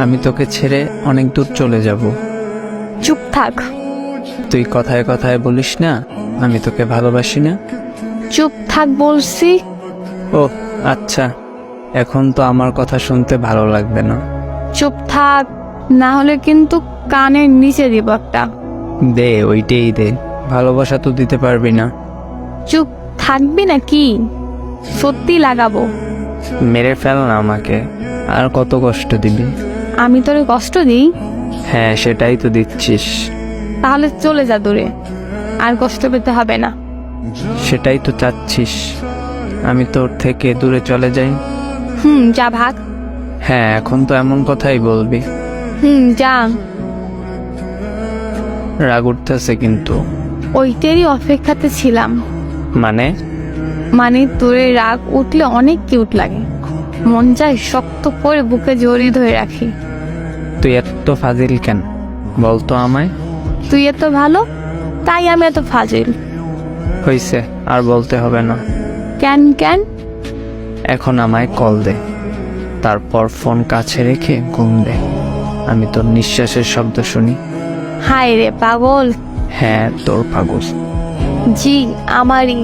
আমি তোকে ছেড়ে অনেক দূর চলে যাব। চুপ থাক। তুই কথায় কথায় বলিস না আমি তোকে ভালোবাসি না। চুপ থাক বলছি। ও আচ্ছা, এখন তো আমার কথা শুনতে ভালো লাগবে না। চুপ থাক, না হলে কিন্তু কানের নিচে দিব একটা। দে, ওইটাই দে। ভালোবাসা তো দিতে পারবি না। চুপ থাকবি না কি? সত্যি লাগাবো। মেরে ফেল না আমাকে, আর কত কষ্ট দিবি? আমি তোরে কষ্ট দিই? হ্যাঁ, সেটাই তো দিচ্ছিস। তাহলে চলে যা দূরে, আর কষ্ট পেতে হবে না। সেটাই তো চাচ্ছিস, আমি তোর থেকে দূরে চলে যাই। যা ভাগ। হ্যাঁ, এখন তো এমন কথাই বলবি? যা। রাগ উঠতেছে কিন্তু। ওইটারই অপেক্ষাতে ছিলাম। মানে তোরে রাগ উঠলে অনেক কিউট লাগে, মন চাই শক্ত করে বুকে জড়িয়ে ধরে রাখি। তুই এত ফাজিল কেন বলতো আমায়? তুই এত ভালো তাই আমি এত ফাজিল। হইছে, আর বলতে হবে না। কেন কেন? এখন আমায় কল দে, তারপর ফোন কাছে রেখে ঘুম দে। আমি তোর নিঃশ্বাসের শব্দ শুনি। হায় রে পাগল। হ্যাঁ, তোর পাগল। জি আমারই।